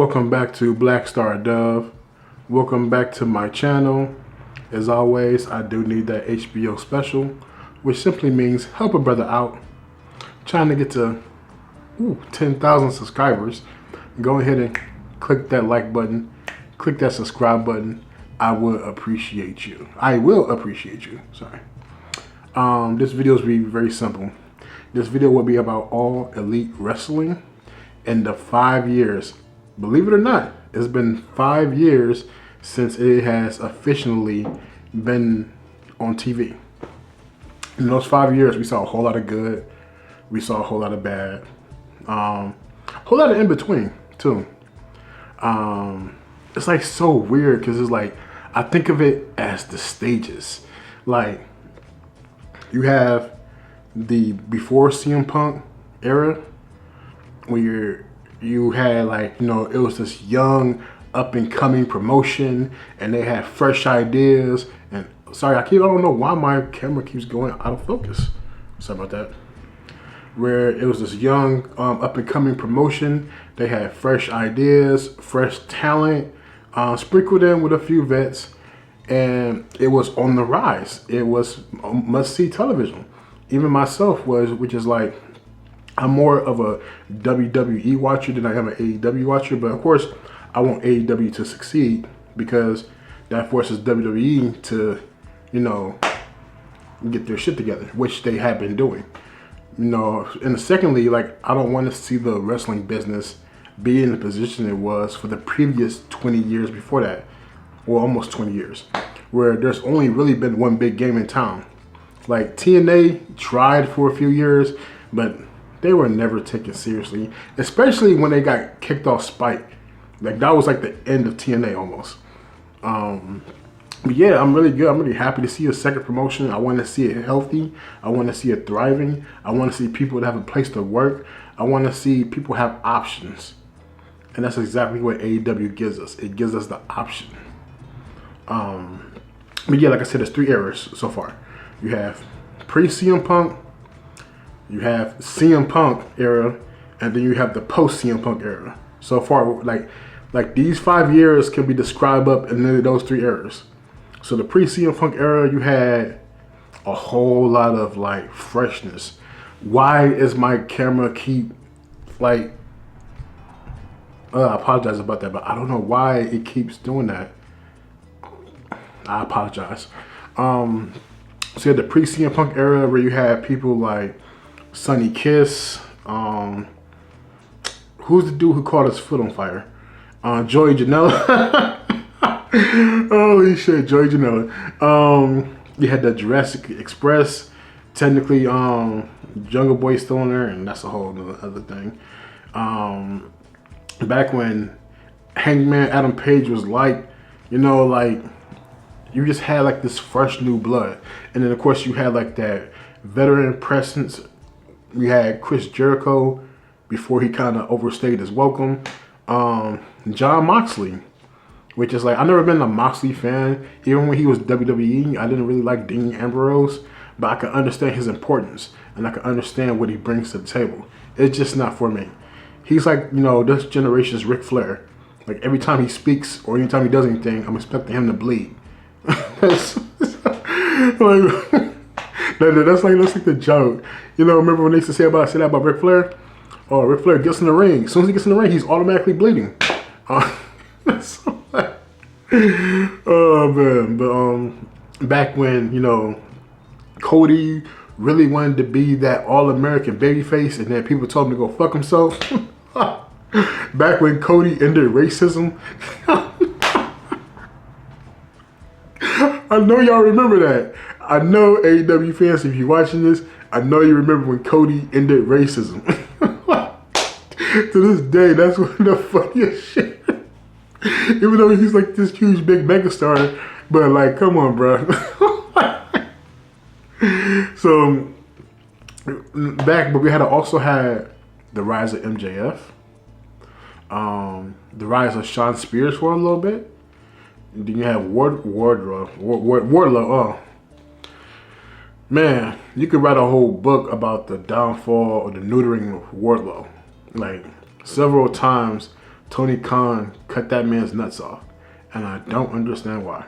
Welcome back to Blackstardove. Welcome back to my channel. As always, I do need that HBO special, which simply means help a brother out. Trying to get to 10,000 subscribers. Go ahead and click that like button. Click that subscribe button. I will appreciate you. Sorry. This video will be very simple. This video will be about All Elite Wrestling in the 5 years. Believe it or not, it's been 5 years since it has officially been on TV. In those 5 years, we saw a whole lot of good. We saw a whole lot of bad. A whole lot of in between too. It's like so weird because it's like, I think of it as the stages. Like, you have the before CM Punk era, where you had, like, you know, it was this young up and coming promotion and they had fresh ideas. And sorry, I don't know why my camera keeps going out of focus. Sorry about that. Where it was this young up and coming promotion. They had fresh ideas, fresh talent, sprinkled in with a few vets, and it was on the rise. It was must-see television. Even myself which is like, I'm more of a WWE watcher than I am an AEW watcher, but of course, I want AEW to succeed because that forces WWE to, you know, get their shit together, which they have been doing. You know, and secondly, like, I don't want to see the wrestling business be in the position it was for the previous 20 years before that, or almost 20 years, where there's only really been one big game in town. Like, TNA tried for a few years, but they were never taken seriously, especially when they got kicked off Spike. Like, that was like the end of TNA almost. But yeah, I'm really good. I'm really happy to see a second promotion. I want to see it healthy. I want to see it thriving. I want to see people that have a place to work. I want to see people have options. And that's exactly what AEW gives us. It gives us the option. But yeah, like I said, there's 3 eras so far. You have pre-CM Punk, you have CM Punk era, and then you have the post-CM Punk era. So far, like these 5 years can be described up in those 3 eras. So the pre-CM Punk era, you had a whole lot of, like, freshness. Why is my camera keep, like, I apologize about that, but I don't know why it keeps doing that. I apologize. So you had the pre-CM Punk era where you had people like Sony Kiss. Who's the dude who caught his foot on fire? Joey Janela. Holy shit, Joey Janela. You had the Jurassic Express. Technically, Jungle Boy still in there, and that's a whole other thing. Back when Hangman Adam Page was like, you know, like, you just had like this fresh new blood. And then of course you had like that veteran presence. We had Chris Jericho before he kind of overstayed his welcome. John Moxley, which is like, I've never been a Moxley fan. Even when he was WWE, I didn't really like Dean Ambrose, but I can understand his importance and I can understand what he brings to the table. It's just not for me. He's like, you know, this generation's Ric Flair. Like, every time he speaks or anytime he does anything, I'm expecting him to bleed. That's like the joke. You know, remember when they used to say that about Ric Flair? Oh, Ric Flair gets in the ring. As soon as he gets in the ring, he's automatically bleeding. Oh man, but back when, you know, Cody really wanted to be that all-American babyface, and then people told him to go fuck himself. Back when Cody ended racism. I know y'all remember that. I know AEW fans, if you're watching this, I know you remember when Cody ended racism. To this day, that's one of the funniest shit. Even though he's like this huge big megastar, but like, come on, bro. So but we had also had the rise of MJF, the rise of Sean Spears for a little bit. And then you have Wardlow. Oh man, you could write a whole book about the downfall or the neutering of Wardlow. Like, several times Tony Khan cut that man's nuts off. And I don't understand why.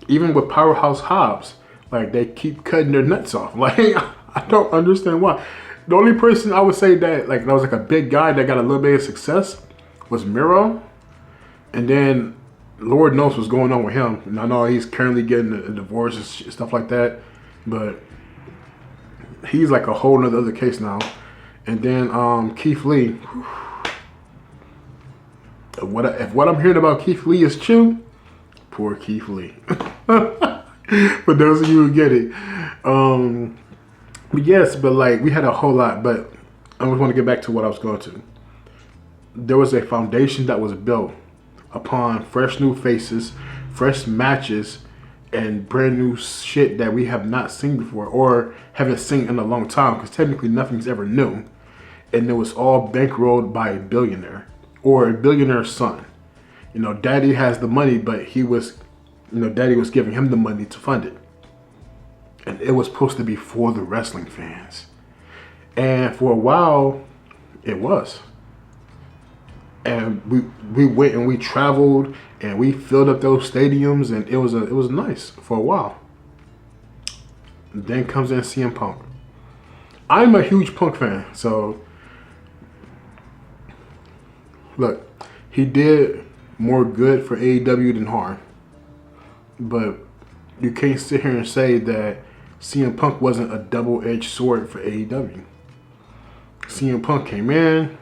Even with Powerhouse Hobbs, like, they keep cutting their nuts off. Like, I don't understand why. The only person I would say that was like a big guy that got a little bit of success was Miro. And then Lord knows what's going on with him. And I know he's currently getting a divorce and stuff like that. But he's like a whole nother other case now. And then Keith Lee. If what I'm hearing about Keith Lee is true, poor Keith Lee. For those of you who get it. But yes, but like we had a whole lot, but I just want to get back to what I was going to. There was a foundation that was built upon fresh new faces, fresh matches, and brand new shit that we have not seen before or haven't seen in a long time, because technically nothing's ever new. And it was all bankrolled by a billionaire or a billionaire's son. You know, daddy has the money, but he was, you know, daddy was giving him the money to fund it. And it was supposed to be for the wrestling fans. And for a while, it was. And we went and we traveled and we filled up those stadiums, and it was nice for a while. And then comes in CM Punk. I'm a huge Punk fan, so look, he did more good for AEW than harm. But you can't sit here and say that CM Punk wasn't a double-edged sword for AEW. CM Punk came in,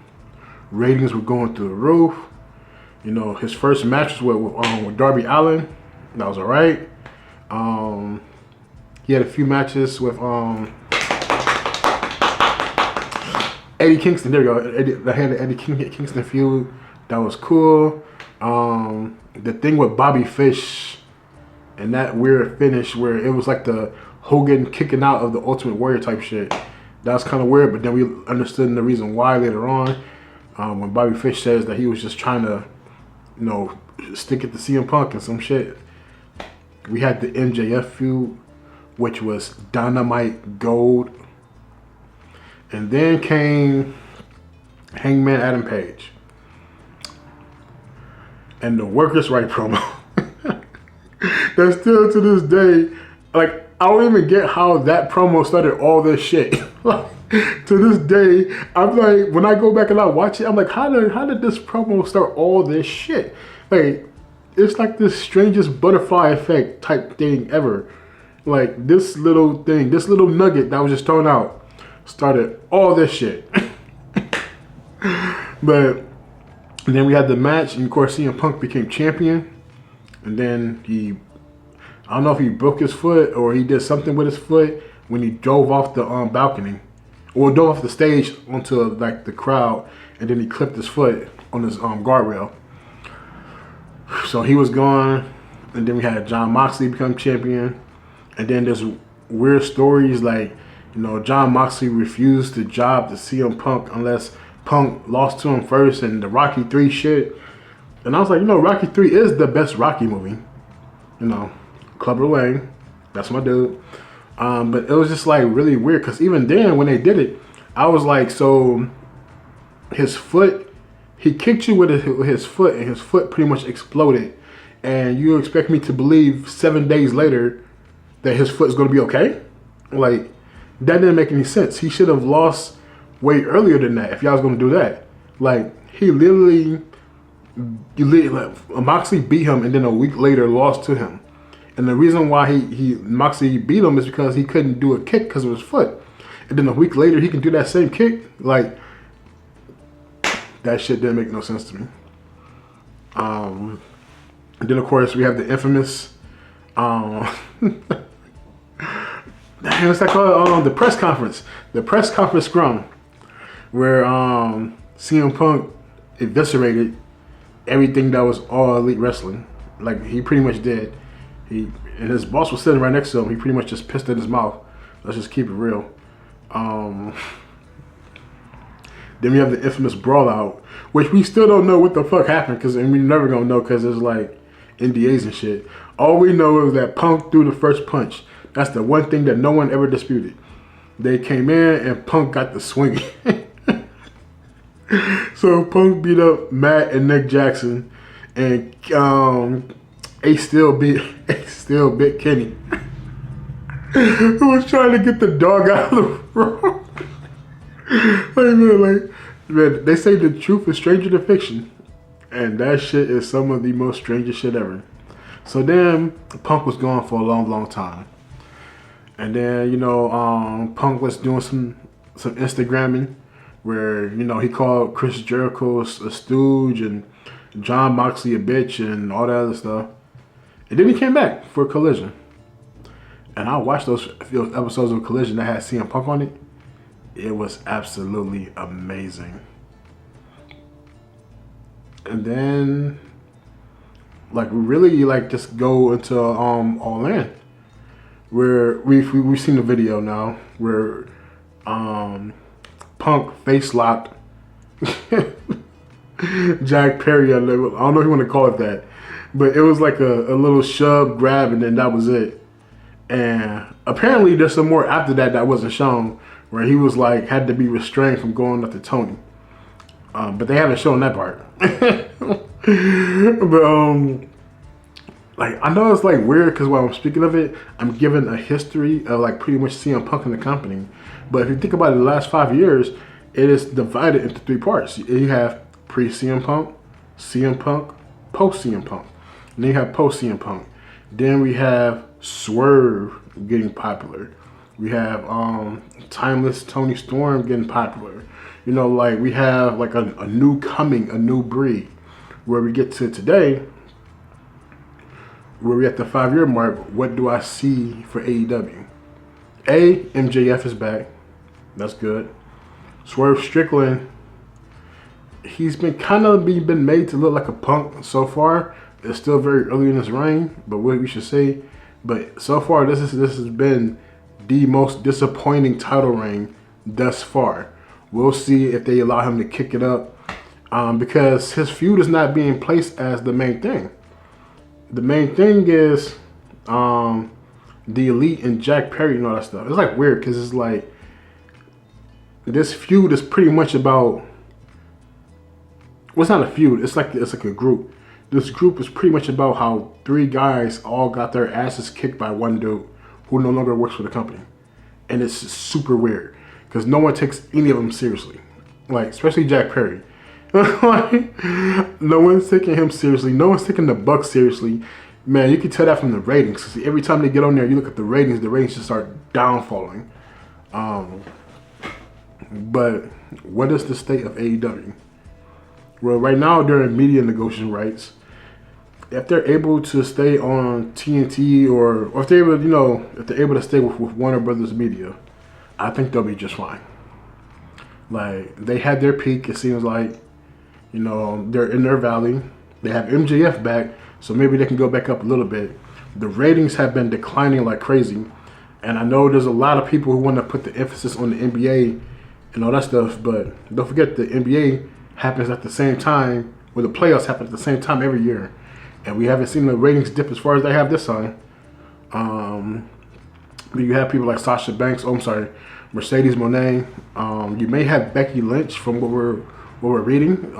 ratings were going through the roof. You know, his first match was with Darby Allin. That was all right. He had a few matches with Eddie Kingston. There we go. I had the Eddie Kingston feud. That was cool. The thing with Bobby Fish and that weird finish where it was like the Hogan kicking out of the Ultimate Warrior type shit. That was kind of weird, but then we understood the reason why later on. When Bobby Fish says that he was just trying to, you know, stick it to CM Punk and some shit. We had the MJF feud, which was Dynamite Gold. And then came Hangman Adam Page. And the Workers' Right promo. That still to this day, like, I don't even get how that promo started all this shit. Like, to this day, I'm like, when I go back and I watch it, I'm like, how did this promo start all this shit? Like, it's like this strangest butterfly effect type thing ever. Like, this little thing, this little nugget that was just thrown out started all this shit. But then we had the match, and of course CM Punk became champion. And then I don't know if he broke his foot or he did something with his foot when he drove off the balcony. Or drove off the stage onto like the crowd, and then he clipped his foot on his guardrail. So he was gone, and then we had Jon Moxley become champion. And then there's weird stories like, you know, Jon Moxley refused to job to CM Punk unless Punk lost to him first, and the Rocky 3 shit. And I was like, you know, Rocky 3 is the best Rocky movie. You know, Clubber Lang, that's my dude. But it was just like really weird, because even then when they did it, I was like, so his foot, he kicked you with his foot, and his foot pretty much exploded. And you expect me to believe 7 days later that his foot is going to be okay? Like, that didn't make any sense. He should have lost way earlier than that if y'all was going to do that. Like, he literally, Moxley beat him and then a week later lost to him. And the reason why Moxley beat him is because he couldn't do a kick because of his foot. And then a week later, he can do that same kick. Like, that shit didn't make no sense to me. And then, of course, we have the infamous, what's that called? The press conference. The press conference scrum. Where CM Punk eviscerated everything that was all Elite Wrestling. Like, he pretty much did. And his boss was sitting right next to him. He pretty much just pissed in his mouth. Let's just keep it real. Then we have the infamous brawl out, which we still don't know what the fuck happened, and we're never gonna know because there's like NDAs and shit. All we know is that Punk threw the first punch. That's the one thing that no one ever disputed. They came in and Punk got the swinging. So Punk beat up Matt and Nick Jackson, and Ace still bit Kenny. Who was trying to get the dog out of the room. Man, they say the truth is stranger than fiction, and that shit is some of the most strangest shit ever. So then Punk was gone for a long time, and then Punk was doing some Instagramming, where he called Chris Jericho a stooge and John Moxley a bitch and all that other stuff, and then he came back for Collision, and I watched those episodes of Collision that had CM Punk on it. It was absolutely amazing. And then, just go into All In, where we've seen the video now where Punk face locked Jack Perry. I don't know if you want to call it that, but it was like a little shove, grab, and then that was it. And apparently there's some more after that wasn't shown, where he was had to be restrained from going after Tony. But they haven't shown that part. But I know it's weird because while I'm speaking of it, I'm giving a history of pretty much CM Punk in the company. But if you think about it, the last 5 years, it is divided into 3 parts. You have pre-CM Punk, CM Punk, post-CM Punk. And then you have post-CM Punk. Then we have Swerve getting popular. We have Timeless Tony Storm getting popular. We have a new coming, a new breed. Where we get to today, where we're at the 5-year mark, what do I see for AEW? MJF is back. That's good. Swerve Strickland, he's been been made to look like a Punk so far. It's still very early in his reign, but what we should say. But so far, this has been the most disappointing title reign thus far. We'll see if they allow him to kick it up, because his feud is not being placed as the main thing. The main thing is the Elite and Jack Perry and all that stuff. It's weird because it's this feud is pretty much about. Well, it's not a feud. It's like a group. This group is pretty much about how 3 guys all got their asses kicked by one dude who no longer works for the company, and it's super weird because no one takes any of them seriously. Especially Jack Perry. No one's taking him seriously. No one's taking the Bucks seriously. Man, you can tell that from the ratings. Cause every time they get on there, you look at the ratings just start downfalling. But what is the state of AEW? Well, right now they're in media negotiation rights. If they're able to stay on TNT or if they're able, if they're able to stay with Warner Brothers Media, I think they'll be just fine. They had their peak. It seems they're in their valley. They have MJF back, so maybe they can go back up a little bit. The ratings have been declining like crazy, and I know there's a lot of people who want to put the emphasis on the NBA and all that stuff, but don't forget the NBA happens at the same time, the playoffs happen at the same time every year, and we haven't seen the ratings dip as far as they have this time. You have people like Sasha Banks. Mercedes Moné. You may have Becky Lynch from what we're reading.